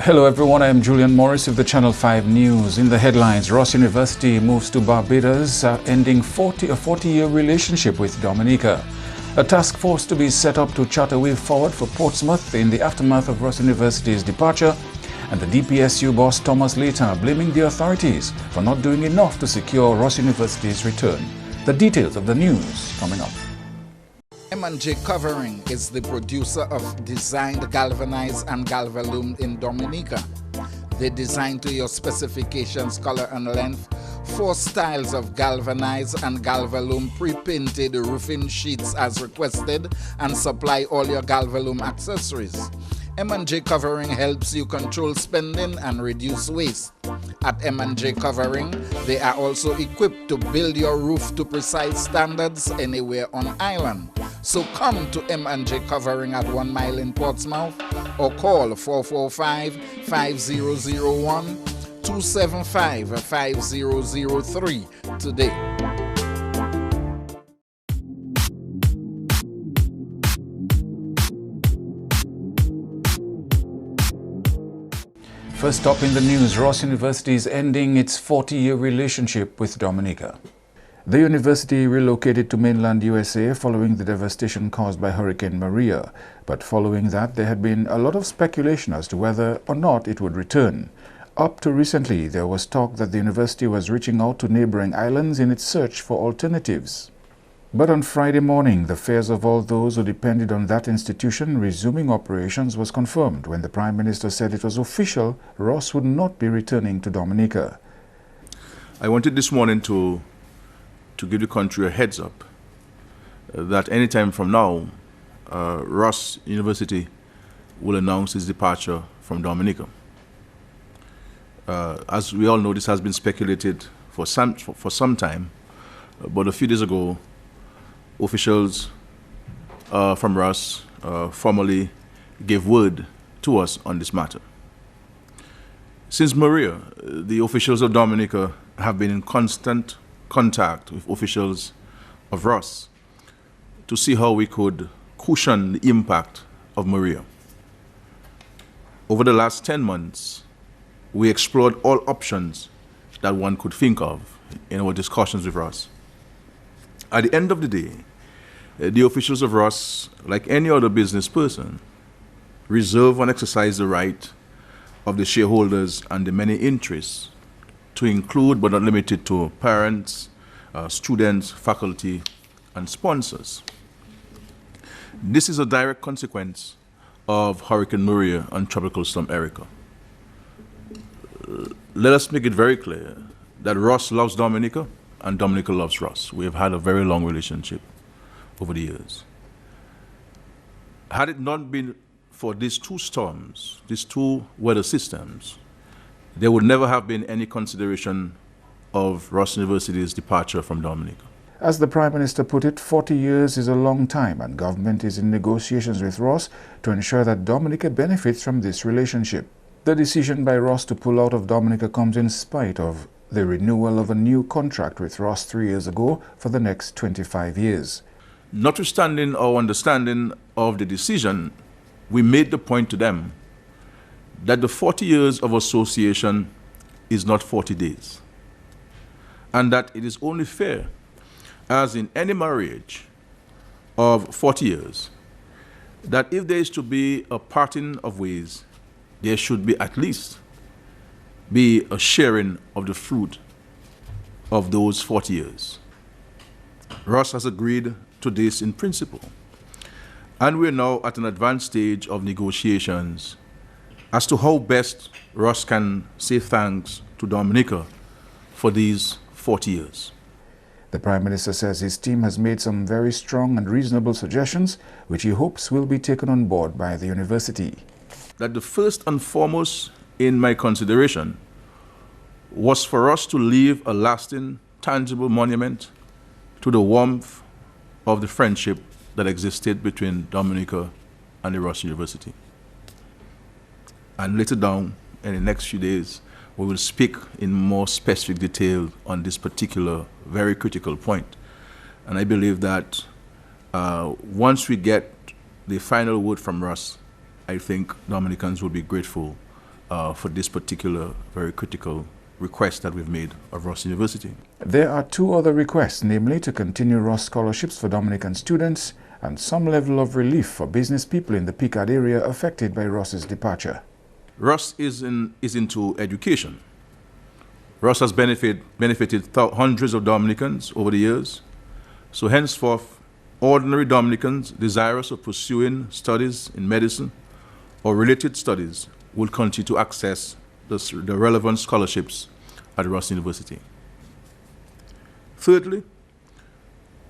Hello everyone, I am Julian Morris with the Channel 5 News. In the headlines, Ross University moves to Barbados, ending a 40-year relationship with Dominica. A task force to be set up to chart a way forward for Portsmouth in the aftermath of Ross University's departure. And the DPSU boss Thomas Later blaming the authorities for not doing enough to secure Ross University's return. The details of the news coming up. M&J Covering is the producer of designed galvanized and galvalume in Dominica. They design to your specifications, color and length, 4 styles of galvanized and galvalume pre-painted roofing sheets as requested, and supply all your galvalume accessories. M&J Covering helps you control spending and reduce waste. At M&J Covering, they are also equipped to build your roof to precise standards anywhere on island. So come to M&J Covering at 1 Mile in Portsmouth or call 445-5001 275-5003 today. First up in the news, Ross University is ending its 40-year relationship with Dominica. The university relocated to mainland USA following the devastation caused by Hurricane Maria, but following that there had been a lot of speculation as to whether or not it would return. Up to recently, there was talk that the university was reaching out to neighboring islands in its search for alternatives. But on Friday morning, the fears of all those who depended on that institution resuming operations was confirmed when the Prime Minister said it was official Ross would not be returning to Dominica. I wanted this morning to give the country a heads up that any time from now, Ross University will announce its departure from Dominica. As we all know, this has been speculated for some time, but a few days ago, officials from Ross formally gave word to us on this matter. Since Maria, the officials of Dominica have been in constant contact with officials of Ross to see how we could cushion the impact of Maria. Over the last 10 months, we explored all options that one could think of in our discussions with Ross. At the end of the day, the officials of Ross, like any other business person, reserve and exercise the right of the shareholders and the many interests to include but not limited to parents, students, faculty, and sponsors. This is a direct consequence of Hurricane Maria and Tropical Storm Erica. Let us make it very clear that Ross loves Dominica and Dominica loves Ross. We have had a very long relationship over the years. Had it not been for these 2 storms, these 2 weather systems, there would never have been any consideration of Ross University's departure from Dominica. As the Prime Minister put it, 40 years is a long time and government is in negotiations with Ross to ensure that Dominica benefits from this relationship. The decision by Ross to pull out of Dominica comes in spite of the renewal of a new contract with Ross 3 years ago for the next 25 years. Notwithstanding our understanding of the decision, we made the point to them that the 40 years of association is not 40 days, and that it is only fair, as in any marriage of 40 years, that if there is to be a parting of ways, there should be at least be a sharing of the fruit of those 40 years. Ross has agreed to this in principle, and we're now at an advanced stage of negotiations as to how best Ross can say thanks to Dominica for these 40 years. The Prime Minister says his team has made some very strong and reasonable suggestions which he hopes will be taken on board by the university. That the first and foremost in my consideration was for us to leave a lasting, tangible monument to the warmth of the friendship that existed between Dominica and the Ross University. And later down, in the next few days, we will speak in more specific detail on this particular, very critical point. And I believe that once we get the final word from Ross, I think Dominicans will be grateful for this particular very critical request that we've made of Ross University. There are two other requests, namely to continue Ross scholarships for Dominican students and some level of relief for business people in the Picard area affected by Ross's departure. Ross is into education. Ross has benefited hundreds of Dominicans over the years. So henceforth, ordinary Dominicans desirous of pursuing studies in medicine or related studies will continue to access the relevant scholarships at Ross University. Thirdly,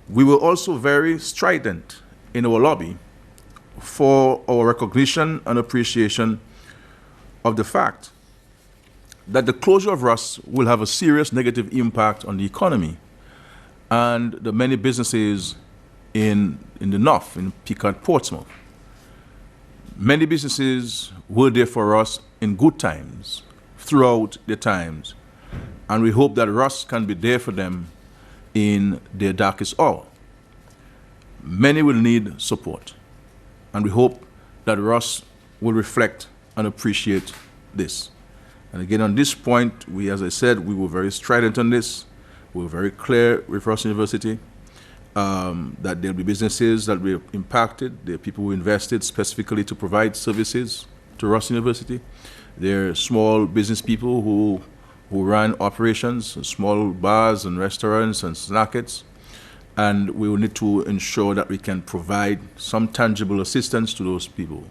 we were also very strident in our lobby for our recognition and appreciation of the fact that the closure of Ross will have a serious negative impact on the economy and the many businesses in the north, in Picard, Portsmouth. Many businesses were there for us in good times, throughout the times, and we hope that Ross can be there for them in their darkest hour. Many will need support, and we hope that Ross will reflect and appreciate this. And again, on this point, as I said, we were very strident on this. We were very clear with Ross University that there'll be businesses that will be impacted. There are people who invested specifically to provide services to Ross University. There are small business people who run operations, small bars and restaurants and snackets. And we will need to ensure that we can provide some tangible assistance to those people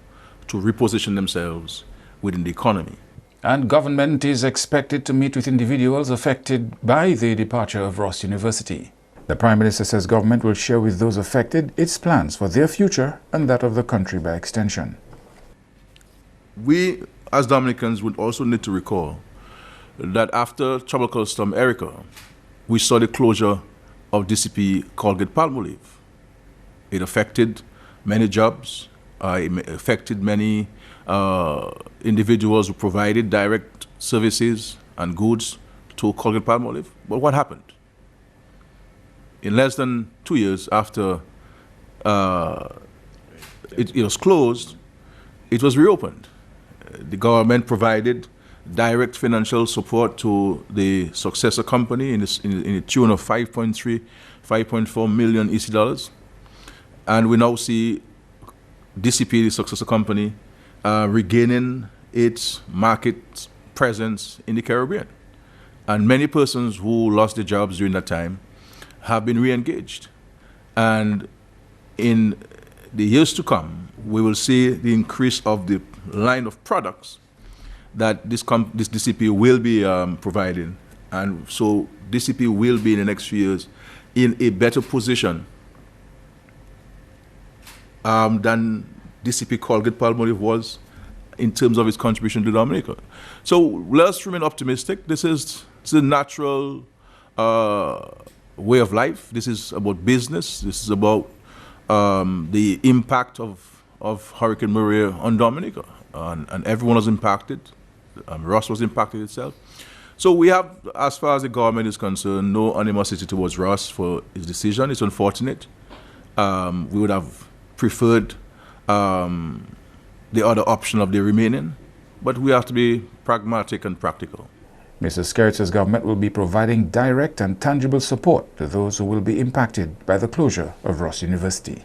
to reposition themselves within the economy. And government is expected to meet with individuals affected by the departure of Ross University. The Prime Minister says government will share with those affected its plans for their future and that of the country by extension. We, as Dominicans, would also need to recall that after Tropical Storm Erica, we saw the closure of DCP Colgate-Palmolive. It affected many jobs, it affected many individuals who provided direct services and goods to Colgate-Palmolive. But what happened? In less than 2 years after it was closed, it was reopened. The government provided direct financial support to the successor company in the tune of 5.4 million EC dollars. And we now see DCP, the successor company, regaining its market presence in the Caribbean. And many persons who lost their jobs during that time have been re-engaged. And in the years to come, we will see the increase of the line of products that this DCP will be providing. And so DCP will be in the next few years in a better position than DCP Colgate-Palmolive was in terms of its contribution to Dominica. So let us remain optimistic. This is a natural way of life. This is about business. This is about the impact of Hurricane Maria on Dominica. And everyone was impacted. Ross was impacted itself. So we have, as far as the government is concerned, no animosity towards Ross for his decision. It's unfortunate. We would have preferred the other option of the remaining, but we have to be pragmatic and practical. Mr. Skerrit says government will be providing direct and tangible support to those who will be impacted by the closure of Ross University.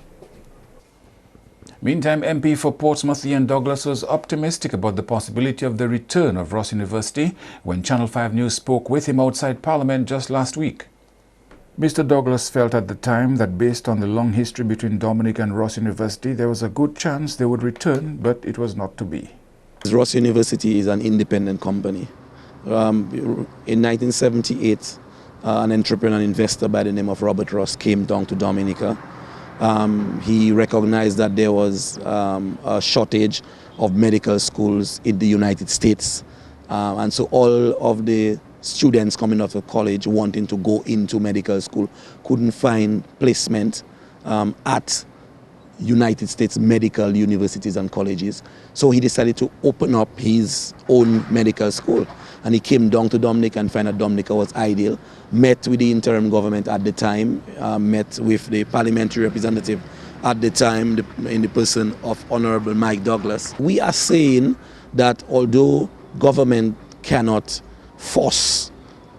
Meantime, MP for Portsmouth Ian Douglas was optimistic about the possibility of the return of Ross University when Channel 5 News spoke with him outside Parliament just last week. Mr. Douglas felt at the time that based on the long history between Dominica and Ross University, there was a good chance they would return, but it was not to be. Ross University is an independent company. In 1978, an entrepreneur and investor by the name of Robert Ross came down to Dominica. He recognized that there was a shortage of medical schools in the United States. And so all of the students coming out of college wanting to go into medical school couldn't find placement at United States medical universities and colleges. So he decided to open up his own medical school. And he came down to Dominica and found that Dominica was ideal. Met with the interim government at the time, met with the parliamentary representative at the time in the person of Honorable Mike Douglas. We are saying that although government cannot force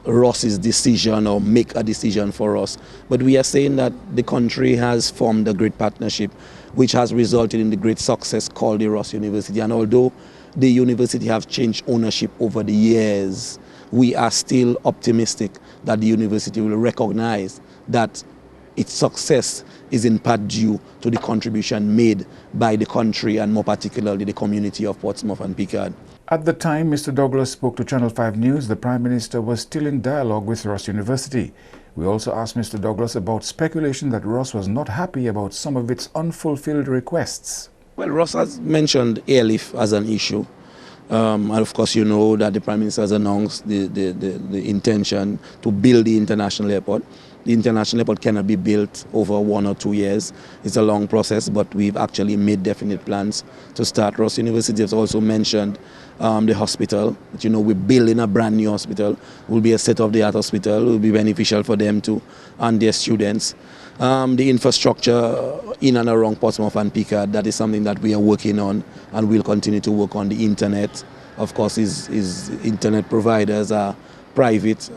Ross's decision or make a decision for us. But we are saying that the country has formed a great partnership which has resulted in the great success called the Ross University. And although the university have changed ownership over the years, we are still optimistic that the university will recognize that its success is in part due to the contribution made by the country and more particularly the community of Portsmouth and Picard. At the time Mr. Douglas spoke to Channel 5 News, the Prime Minister was still in dialogue with Ross University. We also asked Mr. Douglas about speculation that Ross was not happy about some of its unfulfilled requests. Well, Ross has mentioned airlift as an issue. And of course, you know that the Prime Minister has announced the intention to build the international airport. The international airport cannot be built over 1 or 2 years. It's a long process, but we've actually made definite plans to start. Ross University has also mentioned the hospital. But, you know, we're building a brand new hospital. It will be a state-of-the-art hospital. It will be beneficial for them too and their students. The infrastructure in and around Portsmouth and Picard, that is something that we are working on and we'll continue to work on. The internet, of course, is internet providers are private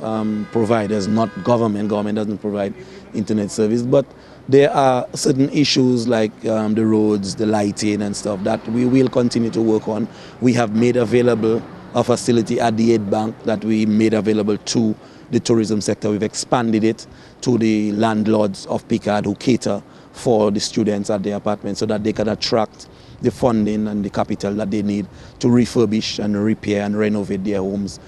providers, not government. Government doesn't provide internet service, but there are certain issues like the roads, the lighting and stuff that we will continue to work on. We have made available a facility at the Aid Bank that we made available to the tourism sector. We've expanded it to the landlords of Picard who cater for the students at their apartments so that they can attract the funding and the capital that they need to refurbish and repair and renovate their homes.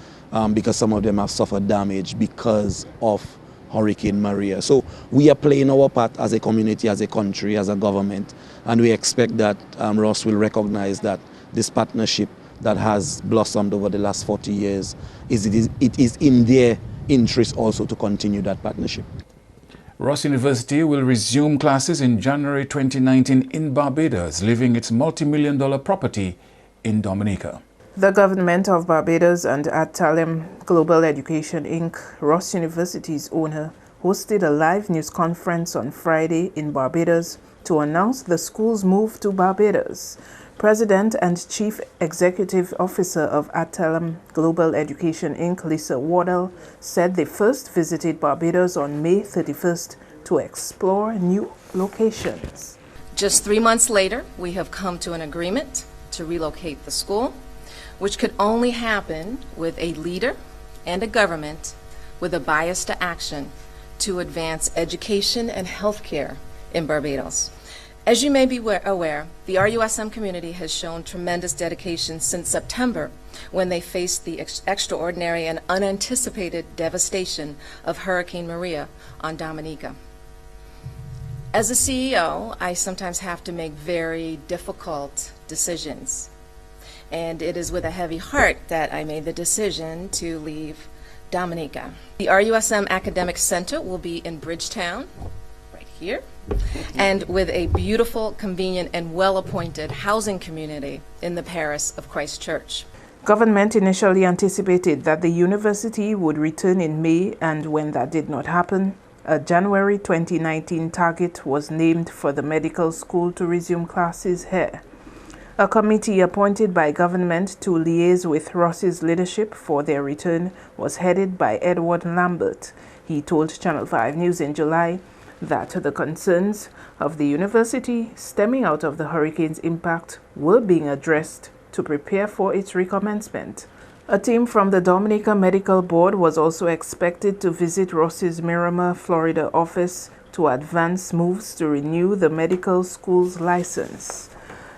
Because some of them have suffered damage because of Hurricane Maria. So we are playing our part as a community, as a country, as a government, and we expect that Ross will recognize that this partnership that has blossomed over the last 40 years, it is in their interest also to continue that partnership. Ross University will resume classes in January 2019 in Barbados, leaving its multi-million-dollar property in Dominica. The government of Barbados and Adtalem Global Education Inc., Ross University's owner, hosted a live news conference on Friday in Barbados to announce the school's move to Barbados. President and Chief Executive Officer of Adtalem Global Education Inc., Lisa Wardell, said they first visited Barbados on May 31st to explore new locations. Just 3 months later, we have come to an agreement to relocate the school, which could only happen with a leader and a government with a bias to action to advance education and healthcare in Barbados. As you may be aware, the RUSM community has shown tremendous dedication since September when they faced the extraordinary and unanticipated devastation of Hurricane Maria on Dominica. As a CEO, I sometimes have to make very difficult decisions. And it is with a heavy heart that I made the decision to leave Dominica. The RUSM Academic Center will be in Bridgetown, right here, and with a beautiful, convenient, and well-appointed housing community in the parish of Christ Church. Government initially anticipated that the university would return in May, and when that did not happen, a January 2019 target was named for the medical school to resume classes here. A committee appointed by government to liaise with Ross's leadership for their return was headed by Edward Lambert. He told Channel 5 News in July that the concerns of the university stemming out of the hurricane's impact were being addressed to prepare for its recommencement. A team from the Dominica Medical Board was also expected to visit Ross's Miramar, Florida office to advance moves to renew the medical school's license.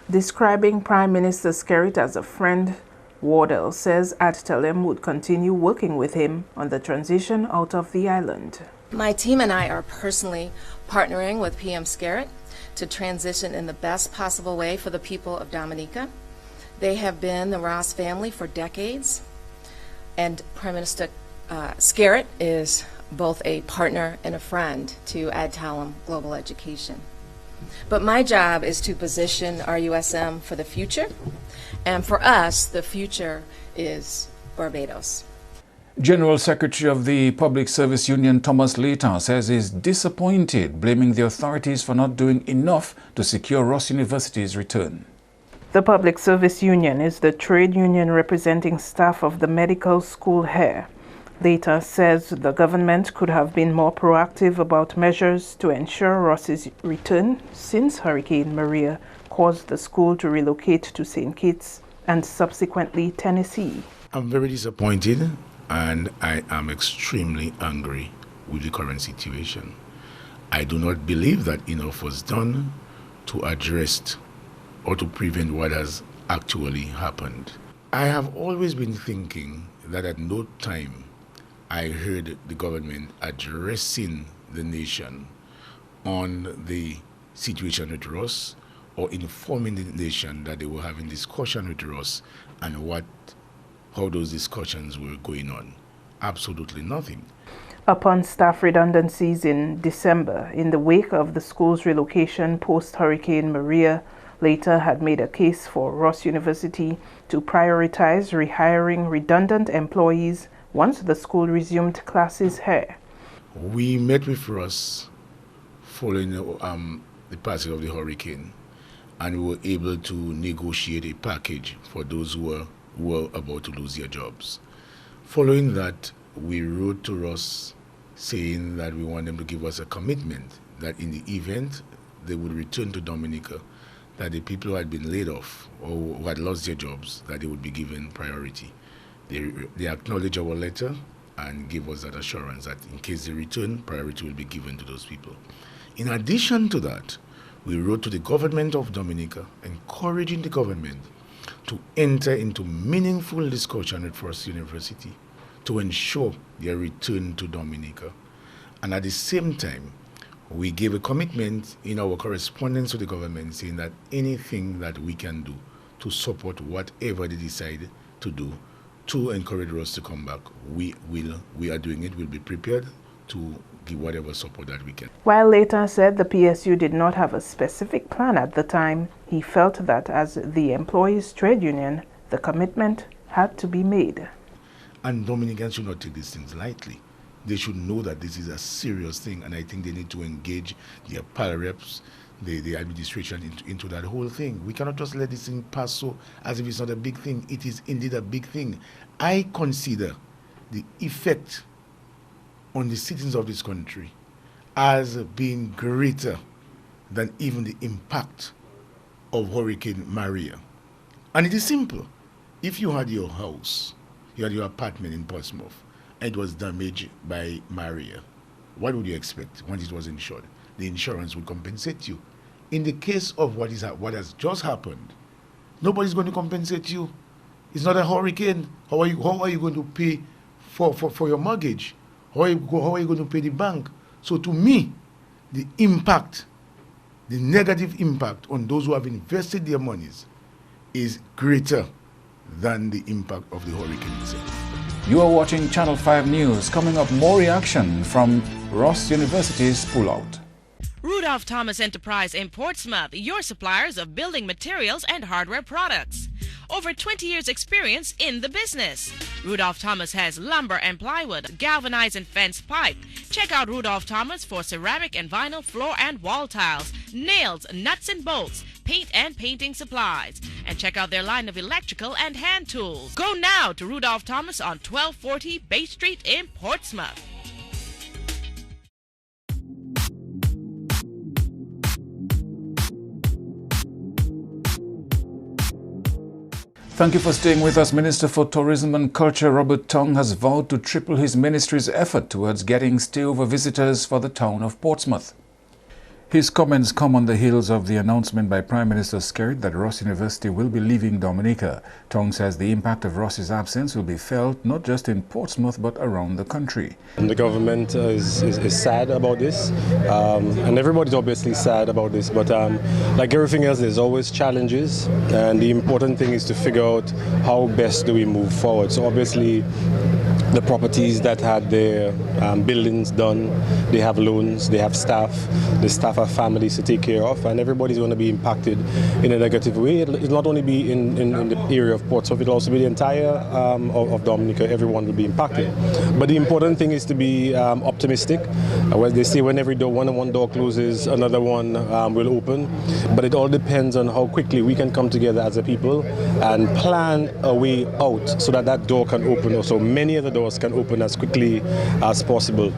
Describing Prime Minister Skerrit as a friend, Wardell says Adtalem would continue working with him on the transition out of the island. My team and I are personally partnering with PM Skerrit to transition in the best possible way for the people of Dominica. They have been the Ross family for decades, and Prime Minister Skerrit is both a partner and a friend to Adtalem Global Education. But my job is to position RUSM for the future, and for us, the future is Barbados. General Secretary of the Public Service Union Thomas Leighton says he's disappointed, blaming the authorities for not doing enough to secure Ross University's return. The Public Service Union is the trade union representing staff of the medical school here. Data says the government could have been more proactive about measures to ensure Ross's return since Hurricane Maria caused the school to relocate to St. Kitts and subsequently Tennessee. I'm very disappointed and I am extremely angry with the current situation. I do not believe that enough was done to address or to prevent what has actually happened. I have always been thinking that at no time I heard the government addressing the nation on the situation with Ross or informing the nation that they were having discussion with Ross and how those discussions were going on. Absolutely nothing. Upon staff redundancies in December, in the wake of the school's relocation post-Hurricane Maria, later had made a case for Ross University to prioritize rehiring redundant employees once the school resumed classes here. We met with Ross following the passing of the hurricane, and we were able to negotiate a package for those who were about to lose their jobs. Following that, we wrote to Ross saying that we want them to give us a commitment that in the event they would return to Dominica, that the people who had been laid off or who had lost their jobs, that they would be given priority. They acknowledged our letter and gave us that assurance that in case they return, priority will be given to those people. In addition to that, we wrote to the government of Dominica, encouraging the government to enter into meaningful discussion with Ross University to ensure their return to Dominica. And at the same time, we gave a commitment in our correspondence to the government saying that anything that we can do to support whatever they decide to do to encourage Ross to come back, we are doing it. We'll be prepared to give whatever support that we can. While later said the PSU did not have a specific plan at the time, he felt that as the employees' trade union, the commitment had to be made. And Dominicans should not take these things lightly. They should know that this is a serious thing, and I think they need to engage their PAL reps, the administration into that whole thing. We cannot just let this thing pass so as if it's not a big thing. It is indeed a big thing. I consider the effect on the citizens of this country as being greater than even the impact of Hurricane Maria. And it is simple. If you had your house, you had your apartment in Portsmouth, and it was damaged by Maria, what would you expect once it was insured? The insurance would compensate you. In the case of what has just happened, nobody's going to compensate you. It's not a hurricane. How are you going to pay for your mortgage? How are you going to pay the bank? So to me, the negative impact on those who have invested their monies is greater than the impact of the hurricane itself. You are watching Channel 5 News. Coming up, more reaction from Ross University's pullout. Rudolph Thomas Enterprise in Portsmouth, your suppliers of building materials and hardware products. Over 20 years experience in the business. Rudolph Thomas has lumber and plywood, galvanized and fence pipe. Check out Rudolph Thomas for ceramic and vinyl floor and wall tiles, nails, nuts and bolts, paint and painting supplies. And check out their line of electrical and hand tools. Go now to Rudolph Thomas on 1240 Bay Street in Portsmouth. Thank you for staying with us. Minister for Tourism and Culture Robert Tong has vowed to triple his ministry's effort towards getting stayover visitors for the town of Portsmouth. His comments come on the heels of the announcement by Prime Minister Skerrit that Ross University will be leaving Dominica. Tong says the impact of Ross's absence will be felt not just in Portsmouth but around the country. And the government is sad about this, and everybody's obviously sad about this, but like everything else, there's always challenges, and the important thing is to figure out how best do we move forward. So obviously the properties that had their buildings done, they have loans, they have staff, the staff have families to take care of, and everybody's going to be impacted in a negative way. It'll not only be in the area of Portsmouth, it'll also be the entire of Dominica. Everyone will be impacted. But the important thing is to be optimistic. Well, they say when every door, one door closes, another one will open. But it all depends on how quickly we can come together as a people and plan a way out so that that door can open, or so many of the doors can open as quickly as possible.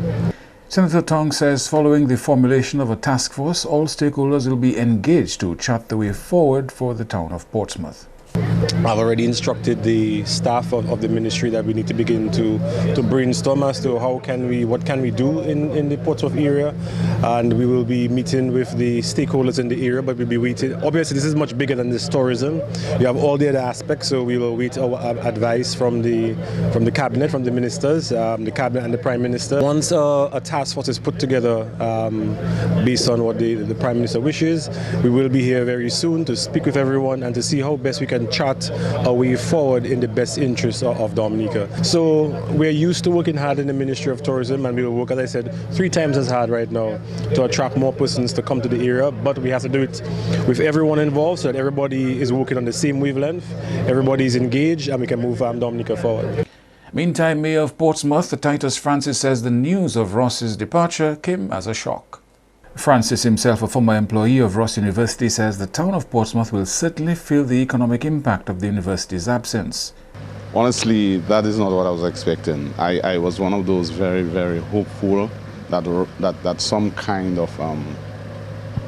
Senator Tong says following the formulation of a task force, all stakeholders will be engaged to chart the way forward for the town of Portsmouth. I've already instructed the staff of the ministry that we need to begin to brainstorm as to what can we do in the Portsmouth area, and we will be meeting with the stakeholders in the area, but we'll be waiting. Obviously this is much bigger than this tourism. You have all the other aspects, so we will wait our advice from the cabinet, from the ministers, the cabinet and the Prime Minister. Once a task force is put together based on what the Prime Minister wishes, we will be here very soon to speak with everyone and to see how best we can chart a way forward in the best interest of Dominica. So we're used to working hard in the Ministry of Tourism, and we will work, as I said, 3 times as hard right now to attract more persons to come to the area, but we have to do it with everyone involved so that everybody is working on the same wavelength, everybody is engaged, and we can move Dominica forward. Meantime, Mayor of Portsmouth, Titus Francis, says the news of Ross's departure came as a shock. Francis, himself a former employee of Ross University, says the town of Portsmouth will certainly feel the economic impact of the university's absence. Honestly, that is not what I was expecting. I was one of those very, very hopeful that some kind of,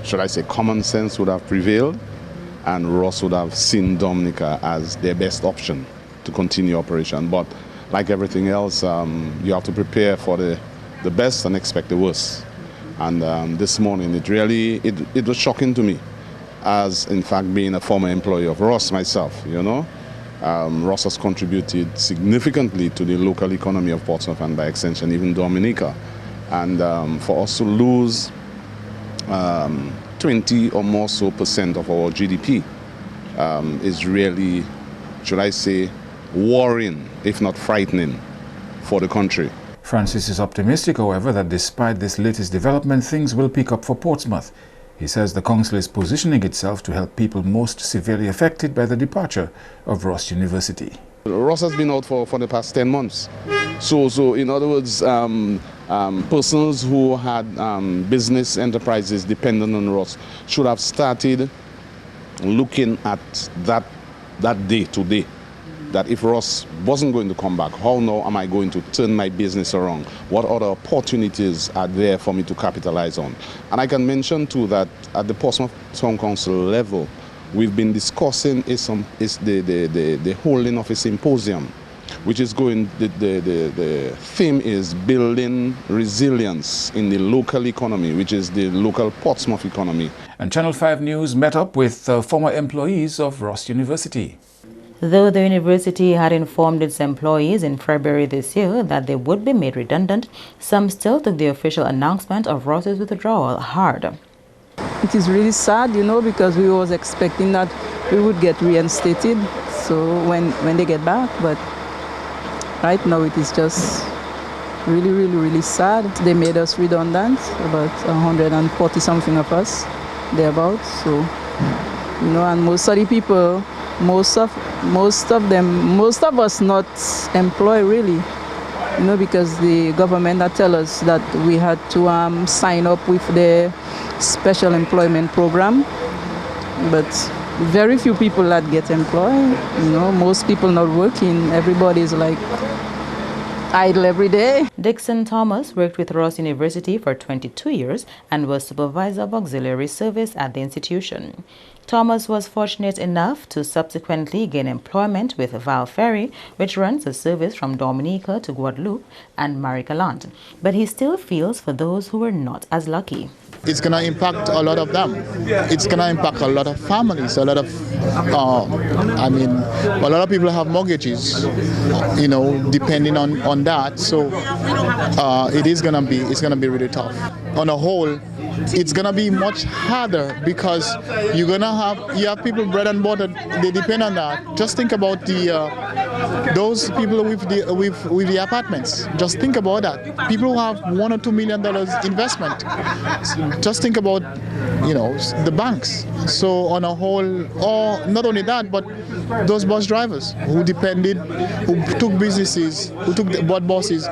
should I say, common sense would have prevailed, and Ross would have seen Dominica as their best option to continue operation. But like everything else, you have to prepare for the best and expect the worst. And this morning, it was shocking to me, as in fact being a former employee of Ross myself, you know. Ross has contributed significantly to the local economy of Portsmouth and by extension even Dominica. And for us to lose 20 or more so % of our GDP is really, should I say, worrying, if not frightening, for the country. Francis is optimistic, however, that despite this latest development, things will pick up for Portsmouth. He says the council is positioning itself to help people most severely affected by the departure of Ross University. Ross has been out for the past 10 months. So in other words, persons who had business enterprises dependent on Ross should have started looking at that day to day. That if Ross wasn't going to come back, how now am I going to turn my business around? What other opportunities are there for me to capitalize on? And I can mention too that at the Portsmouth Town Council level, we've been discussing the holding of a symposium, which is going, the theme is building resilience in the local economy, which is the local Portsmouth economy. And Channel 5 News met up with former employees of Ross University. Though the university had informed its employees in February this year that they would be made redundant, some still took the official announcement of Ross's withdrawal hard. It is really sad, you know, because we was expecting that we would get reinstated, so when they get back, but right now it is just really sad. They made us redundant, about 140 something of us, thereabouts, so, you know, and most of the people, most of us not employed really, you know, because the government had tell us that we had to sign up with the special employment program, but very few people that get employed, you know, most people not working, everybody's like idle every day. Dixon Thomas worked with Ross University for 22 years and was supervisor of auxiliary service at the institution. Thomas was fortunate enough to subsequently gain employment with Val Ferry, which runs a service from Dominica to Guadeloupe and Marie-Galante, but he still feels for those who were not as lucky. It's going to impact a lot of them. It's going to impact a lot of families, a lot of, a lot of people have mortgages, you know, depending on that. So it's going to be really tough. On a whole, it's gonna be much harder because you have people bread and butter. They depend on that. Just think about those people with the apartments. Just think about that. People who have $1 or $2 million investment. Just think about the banks. So on a whole, or not only that, but those bus drivers who took businesses, bought buses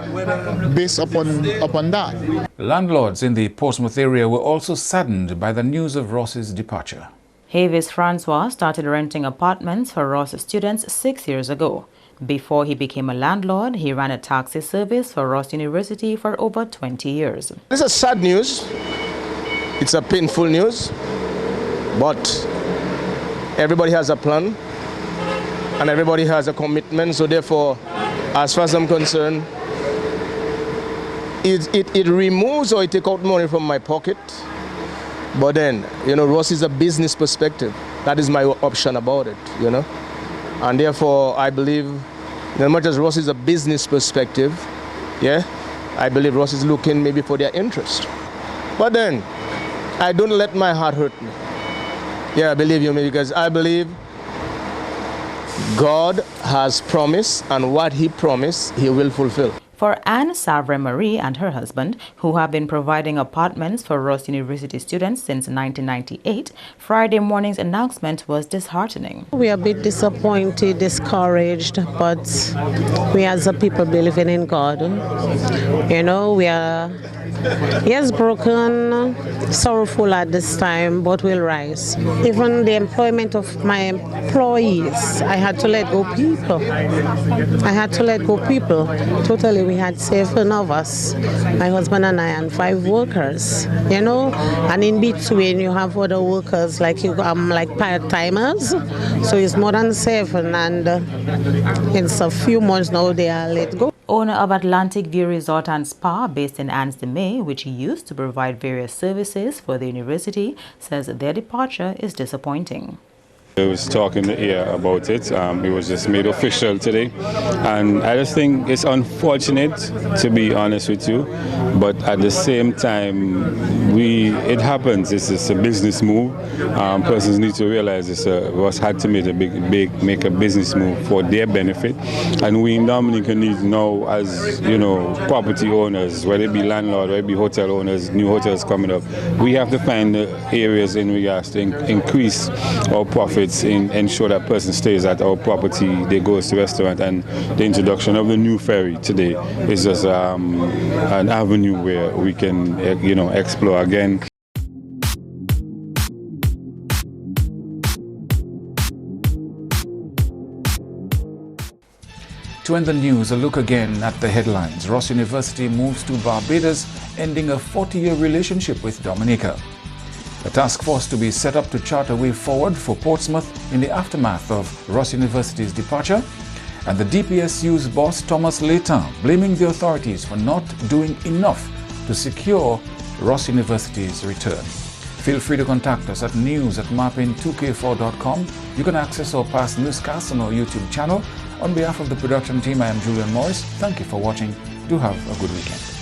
based upon that. Landlords in the Portsmouth area were also saddened by the news of Ross's departure. Havis Francois started renting apartments for Ross students 6 years ago. Before he became a landlord, he ran a taxi service for Ross University for over 20 years. This is sad news. It's a painful news, but everybody has a plan and everybody has a commitment. So therefore, as far as I'm concerned, it removes or it takes out money from my pocket. But then, Ross is a business perspective. That is my option about it, And therefore, I believe, as much as Ross is a business perspective, I believe Ross is looking maybe for their interest. But then, I don't let my heart hurt me. Believe you me, because I believe God has promised, and what He promised, He will fulfill. For Anne Savre-Marie and her husband, who have been providing apartments for Ross University students since 1998, Friday morning's announcement was disheartening. We are a bit disappointed, discouraged, but we as a people believing in God. We are, yes, broken, sorrowful at this time, but we'll rise. Even the employment of my employees, I had to let go people. Totally, we had 7 of us, my husband and I, and 5 workers, and in between you have other workers like part-timers, so it's more than 7, and it's a few months now they are let go. Owner of Atlantic View Resort and Spa based in Anse-de-May, which used to provide various services for the university, says their departure is disappointing. I was talking to Ia about it. It was just made official today, and I just think it's unfortunate, to be honest with you, but at the same time, it happens. It's just a business move. Persons need to realize Ross had to make a business move for their benefit, and we in Dominica need now, as property owners, whether it be landlord, whether it be hotel owners, new hotels coming up, we have to find the areas in regards to increase our profits, ensure that person stays at our property, they go to the restaurant, and the introduction of the new ferry today is just an avenue where we can explore again. To end the news, a look again at the headlines. Ross University moves to Barbados, ending a 40-year relationship with Dominica. A task force to be set up to chart a way forward for Portsmouth in the aftermath of Ross University's departure, and the DPSU's boss Thomas Leighton blaming the authorities for not doing enough to secure Ross University's return. Feel free to contact us at news@marpin2k4.com. You can access our past newscasts on our YouTube channel. On behalf of the production team, I am Julian Morris. Thank you for watching. Do have a good weekend.